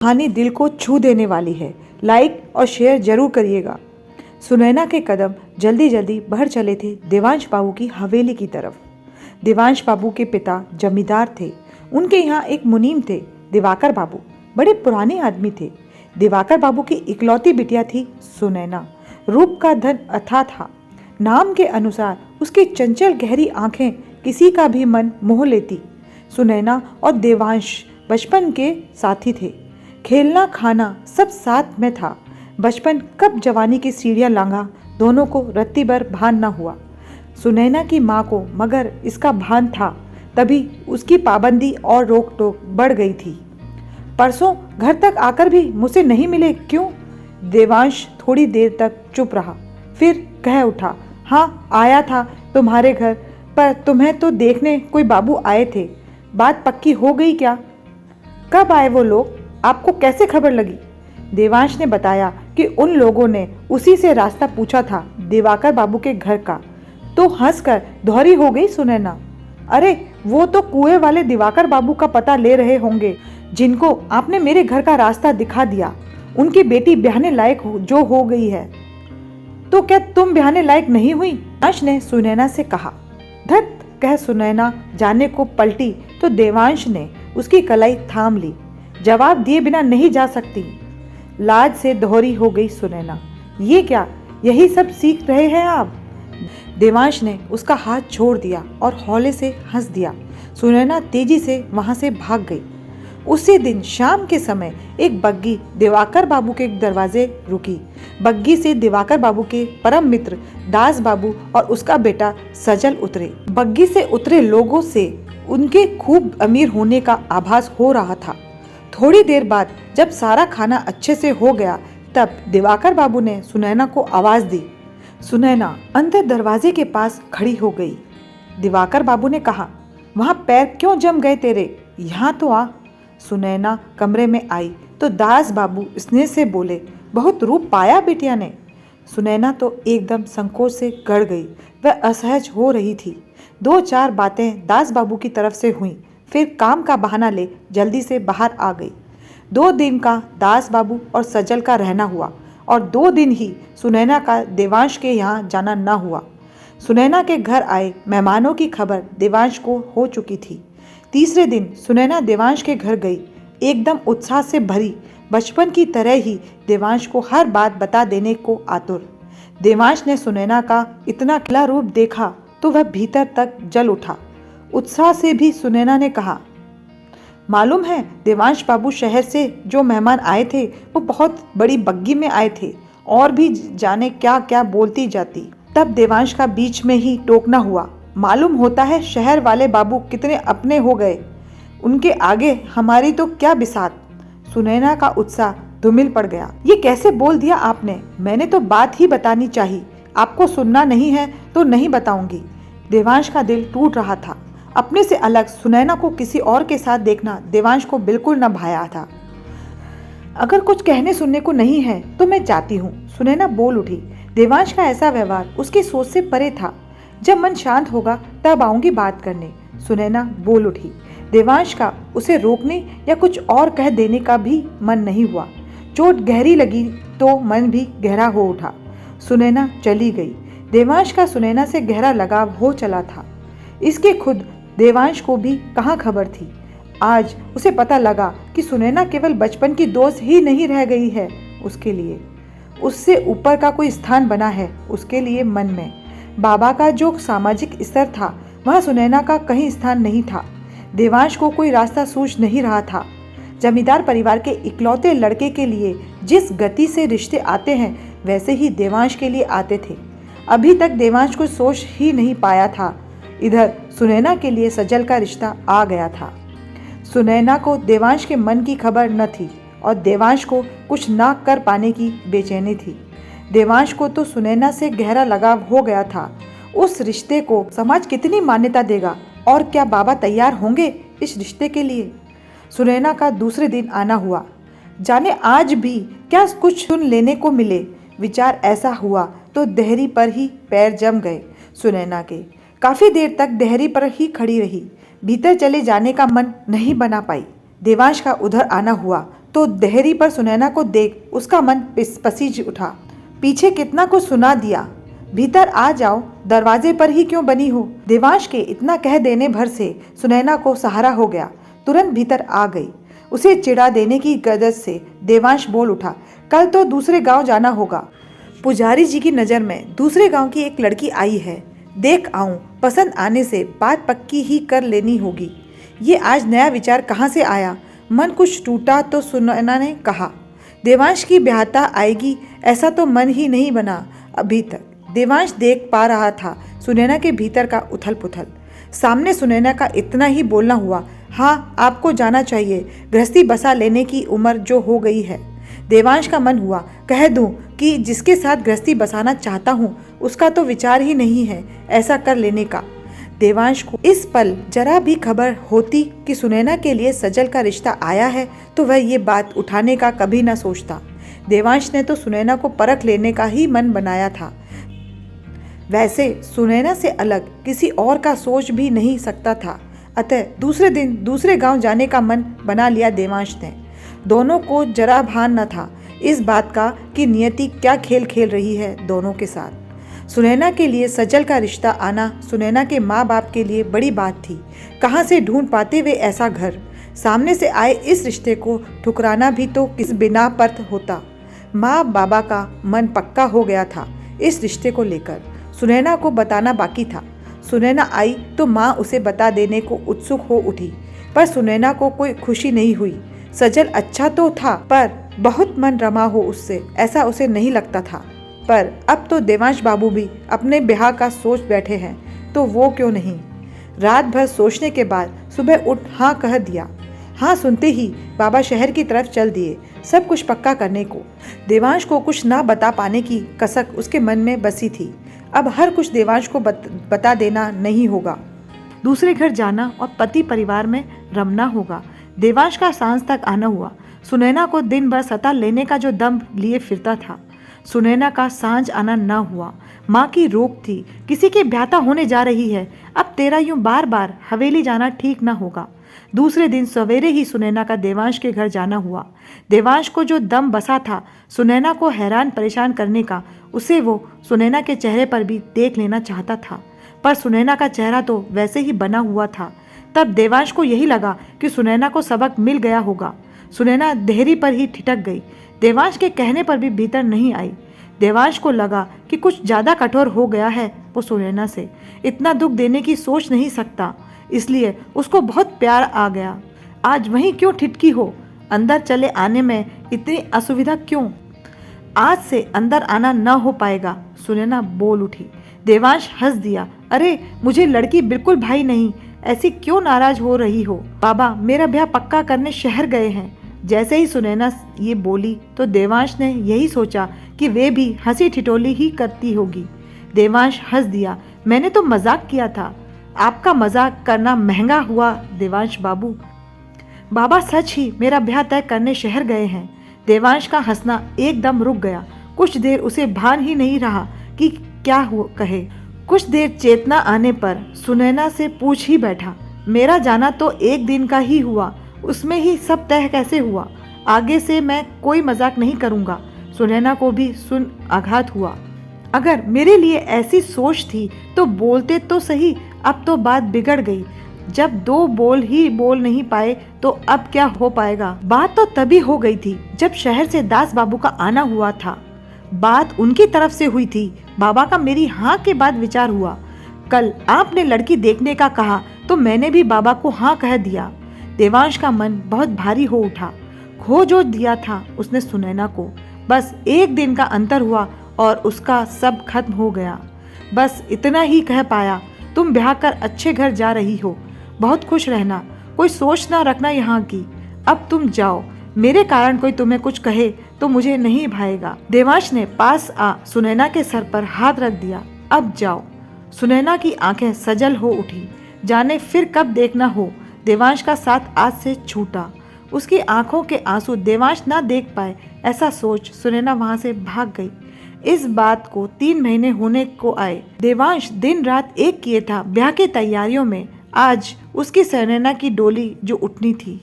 कहानी दिल को छू देने वाली है। लाइक और शेयर जरूर करिएगा। सुनैना के कदम जल्दी जल्दी बढ़ चले थे देवांश बाबू की हवेली की तरफ। देवांश बाबू के पिता जमींदार थे। उनके यहाँ एक मुनीम थे, दिवाकर बाबू। बड़े पुराने आदमी थे। दिवाकर बाबू की इकलौती बिटिया थी सुनैना। रूप का धन अथाह था। नाम के अनुसार उसकी चंचल गहरी आंखें किसी का भी मन मोह लेती। सुनैना और देवांश बचपन के साथी थे। खेलना खाना सब साथ में था। बचपन कब जवानी की सीढ़ियां लांघा, दोनों को रत्ती भर भान न हुआ। सुनैना की माँ को मगर इसका भान था, तभी उसकी पाबंदी और रोक टोक बढ़ गई थी। परसों घर तक आकर भी मुझसे नहीं मिले क्यों? देवांश थोड़ी देर तक चुप रहा, फिर कह उठा, हाँ आया था तुम्हारे घर, पर तुम्हें तो देखने कोई बाबू आए थे। बात पक्की हो गई क्या? कब आए वो लोग? आपको कैसे खबर लगी? देवांश ने बताया कि उन लोगों ने उसी से रास्ता पूछा था, दिवाकर बाबू के घर का। तो हंसकर दोहरी हो गई सुनैना, अरे वो तो कुएं वाले दिवाकर बाबू का पता ले रहे होंगे, जिनको आपने मेरे घर का रास्ता दिखा दिया। उनकी बेटी ब्याहने लायक जो हो गई है। तो क्या तुम ब्याहने लायक नहीं हुई? देवांश ने सुनैना से कहा। धत कह सुनैना जाने को पलटी तो देवांश ने उसकी कलाई थाम ली। जवाब दिए बिना नहीं जा सकती। लाज से दोहरी हो गई सुनैना, ये क्या, यही सब सीख रहे हैं आप? देवांश ने उसका हाथ छोड़ दिया और हौले से हंस दिया। सुनैना तेजी से वहां से भाग गई। उसी दिन शाम के समय एक बग्गी दिवाकर बाबू के दरवाजे रुकी। बग्गी से दिवाकर बाबू के परम मित्र दास बाबू और उसका बेटा सजल उतरे। बग्गी से उतरे लोगों से उनके खूब अमीर होने का आभास हो रहा था। थोड़ी देर बाद जब सारा खाना अच्छे से हो गया, तब दिवाकर बाबू ने सुनैना को आवाज दी। सुनैना अंदर दरवाजे के पास खड़ी हो गई। दिवाकर बाबू ने कहा, वहां पैर क्यों जम गए तेरे? यहाँ तो आ। सुनैना कमरे में आई तो दास बाबू स्नेह से बोले, बहुत रूप पाया बिटिया ने। सुनैना तो एकदम संकोच से गड़ गई। वह असहज हो रही थी। दो चार बातें दास बाबू की तरफ से हुई, फिर काम का बहाना ले जल्दी से बाहर आ गई। 2 दिन का दास बाबू और सजल का रहना हुआ और 2 दिन ही सुनैना का देवांश के यहाँ जाना न हुआ। सुनैना के घर आए मेहमानों की खबर देवांश को हो चुकी थी। तीसरे दिन सुनैना देवांश के घर गई, एकदम उत्साह से भरी, बचपन की तरह ही देवांश को हर बात बता देने को आतुर। देवांश ने सुनैना का इतना खिला रूप देखा तो वह भीतर तक जल उठा। उत्साह से भी सुनैना ने कहा, मालूम है देवांश बाबू शहर से जो मेहमान आए थे वो बहुत बड़ी बग्गी में आए थे, और भी जाने क्या क्या बोलती जाती। तब देवांश का बीच में ही टोकना हुआ, मालूम होता है शहर वाले बाबू कितने अपने हो गए, उनके आगे हमारी तो क्या बिसात। सुनैना का उत्साह धूमिल पड़ गया। ये कैसे बोल दिया आपने? मैंने तो बात ही बतानी चाहिए। आपको सुनना नहीं है तो नहीं बताऊंगी। देवांश का दिल टूट रहा था। अपने से अलग सुनैना को किसी और के साथ देखना देवांश को बिल्कुल न भाया था। अगर कुछ कहने सुनने को नहीं है तो मैं जाती हूँ, सुनैना बोल उठी। देवांश का ऐसा व्यवहार उसकी सोच से परे था। जब मन शांत होगा तब आऊंगी बात करने, सुनैना बोल उठी। देवांश का उसे रोकने या कुछ और कह देने का भी मन नहीं हुआ। चोट गहरी लगी तो मन भी गहरा हो उठा। सुनैना चली गई। देवांश का सुनैना से गहरा लगाव हो चला था। इसके खुद देवांश को भी कहाँ खबर थी। आज उसे पता लगा कि सुनैना केवल बचपन की दोस्त ही नहीं रह गई है उसके लिए, उससे ऊपर का कोई स्थान बना है उसके लिए मन में। बाबा का जो सामाजिक स्तर था वह सुनैना का कहीं स्थान नहीं था। देवांश को कोई रास्ता सूझ नहीं रहा था। जमींदार परिवार के इकलौते लड़के के लिए जिस गति से रिश्ते आते हैं वैसे ही देवांश के लिए आते थे। अभी तक देवांश को सोच ही नहीं पाया था। इधर सुनैना के लिए सजल का रिश्ता आ गया था। सुनैना को देवांश के मन की खबर न थी और देवांश को कुछ ना कर पाने की बेचैनी थी। देवांश को तो सुनैना से गहरा लगाव हो गया था। उस रिश्ते को समाज कितनी मान्यता देगा और क्या बाबा तैयार होंगे इस रिश्ते के लिए? सुनैना का दूसरे दिन आना हुआ। जाने आज भी क्या कुछ सुन लेने को मिले। विचार ऐसा हुआ तो देहरी पर ही पैर जम गए सुनैना के। काफी देर तक देहरी पर ही खड़ी रही। भीतर चले जाने का मन नहीं बना पाई। देवांश का उधर आना हुआ तो देहरी पर सुनैना को देख उसका मन पसीज उठा। पीछे कितना कुछ सुना दिया, भीतर आ जाओ, दरवाजे पर ही क्यों बनी हो। देवांश के इतना कह देने भर से सुनैना को सहारा हो गया, तुरंत भीतर आ गई। उसे चिढ़ा देने की गरज से देवांश बोल उठा, कल तो दूसरे गांव जाना होगा। पुजारी जी की नज़र में दूसरे गांव की एक लड़की आई है, देख आऊं, पसंद आने से बात पक्की ही कर लेनी होगी। ये आज नया विचार कहाँ से आया। मन कुछ टूटा तो सुनैना ने कहा, देवांश की ब्याहता आएगी ऐसा तो मन ही नहीं बना अभी तक। देवांश देख पा रहा था सुनैना के भीतर का उथल पुथल। सामने सुनैना का इतना ही बोलना हुआ, हाँ आपको जाना चाहिए, गृहस्थी बसा लेने की उम्र जो हो गई है। देवांश का मन हुआ कह दूं कि जिसके साथ गृहस्थी बसाना चाहता हूँ उसका तो विचार ही नहीं है ऐसा कर लेने का। देवांश को इस पल जरा भी खबर होती कि सुनैना के लिए सजल का रिश्ता आया है तो वह ये बात उठाने का कभी न सोचता। देवांश ने तो सुनैना को परख लेने का ही मन बनाया था। वैसे सुनैना से अलग किसी और का सोच भी नहीं सकता था। अतः दूसरे दिन दूसरे गांव जाने का मन बना लिया देवांश ने। दोनों को जरा भान न था इस बात का कि नियति क्या खेल खेल रही है दोनों के साथ। सुनैना के लिए सजल का रिश्ता आना सुनैना के माँ बाप के लिए बड़ी बात थी। कहाँ से ढूंढ पाते वे ऐसा घर। सामने से आए इस रिश्ते को ठुकराना भी तो किस बिना पर होता। माँ बाबा का मन पक्का हो गया था इस रिश्ते को लेकर। सुनैना को बताना बाकी था। सुनैना आई तो माँ उसे बता देने को उत्सुक हो उठी, पर सुनैना को कोई खुशी नहीं हुई। सजल अच्छा तो था पर बहुत मन रमा हो उससे ऐसा उसे नहीं लगता था। पर अब तो देवांश बाबू भी अपने ब्याह का सोच बैठे हैं तो वो क्यों नहीं। रात भर सोचने के बाद सुबह उठ हाँ कह दिया। हाँ सुनते ही बाबा शहर की तरफ चल दिए सब कुछ पक्का करने को। देवांश को कुछ ना बता पाने की कसक उसके मन में बसी थी। अब हर कुछ देवांश को बता देना नहीं होगा। दूसरे घर जाना और पति परिवार में रमना होगा। देवांश का सांझ तक आना हुआ। सुनैना को दिन भर सता लेने का जो दम लिए फिरता था, सुनैना का सांझ आना न हुआ। माँ की रोक थी, किसी की ब्याहता होने जा रही है, अब तेरा यूं बार बार हवेली जाना ठीक न होगा। दूसरे दिन सवेरे ही सुनैना का देवांश के घर जाना हुआ। देवांश को जो दम बसा था सुनैना को हैरान परेशान करने का, उसे वो सुनैना के चेहरे पर भी देख लेना चाहता था। पर सुनैना का चेहरा तो वैसे ही बना हुआ था। तब देवांश को यही लगा कि सुनैना को सबक मिल गया होगा। सुनैना देहरी पर ही ठिठक गई। देवांश के कहने पर भी भीतर नहीं आई। देवांश को लगा कि कुछ ज़्यादा कठोर हो गया है वो सुनैना से। इतना दुख देने की सोच नहीं सकता, इसलिए उसको बहुत प्यार आ गया। आज वहीं क्यों ठिठकी हो, अंदर चले आने में इतनी असुविधा क्यों। आज से अंदर आना न हो पाएगा, सुनैना बोल उठी। देवांश हंस दिया, अरे मुझे लड़की बिल्कुल भाई नहीं, ऐसी क्यों नाराज हो रही हो। बाबा मेरा ब्याह पक्का करने शहर गए हैं। जैसे ही सुनैना ये बोली तो देवांश ने यही सोचा कि वे भी हंसी ठिठोली ही करती होगी। देवांश हंस दिया, मैंने तो मजाक किया था, आपका मजाक करना महंगा हुआ देवांश बाबू। बाबा सच ही मेरा ब्याह तय करने शहर गए हैं। देवांश का हंसना एकदम रुक गया। कुछ देर उसे भान ही नहीं रहा कि क्या कहे। कुछ देर चेतना आने पर सुनैना से पूछ ही बैठा, मेरा जाना तो एक दिन का ही हुआ, उसमें ही सब तय कैसे हुआ। आगे से मैं कोई मजाक नहीं करूँगा। सुनैना को भी सुन आघात हुआ। अगर मेरे लिए ऐसी सोच थी तो बोलते तो सही, अब तो बात बिगड़ गई। जब दो बोल ही बोल नहीं पाए तो अब क्या हो पाएगा। बात तो तभी हो गई थी जब शहर से दास बाबू का आना हुआ था। बात उनकी तरफ से हुई थी। बाबा का मेरी हाँ के बाद विचार हुआ। कल आपने लड़की देखने का कहा तो मैंने भी बाबा को हाँ कह दिया। देवांश का मन बहुत भारी हो उठा। खो जो दिया था उसने सुनैना को। बस एक दिन का अंतर हुआ और उसका सब खत्म हो गया। बस इतना ही कह पाया, तुम ब्याह कर अच्छे घर जा रही हो, बहुत खुश रहना, कोई सोच ना रखना यहाँ की। अब तुम जाओ, मेरे कारण कोई तुम्हें कुछ कहे तो मुझे नहीं भाएगा। देवांश ने पास आ सुनैना के सर पर हाथ रख दिया। अब जाओ। सुनैना की आंखें सजल हो उठी, जाने फिर कब देखना हो। देवांश का साथ आज से छूटा। उसकी आंखों के आंसू देवांश ना देख पाए, ऐसा सोच सुनैना वहां से भाग गई। इस बात को 3 महीने होने को आए। देवांश दिन रात एक किए था ब्याह की तैयारियों में। आज उसकी सुनैना की डोली जो उठनी थी।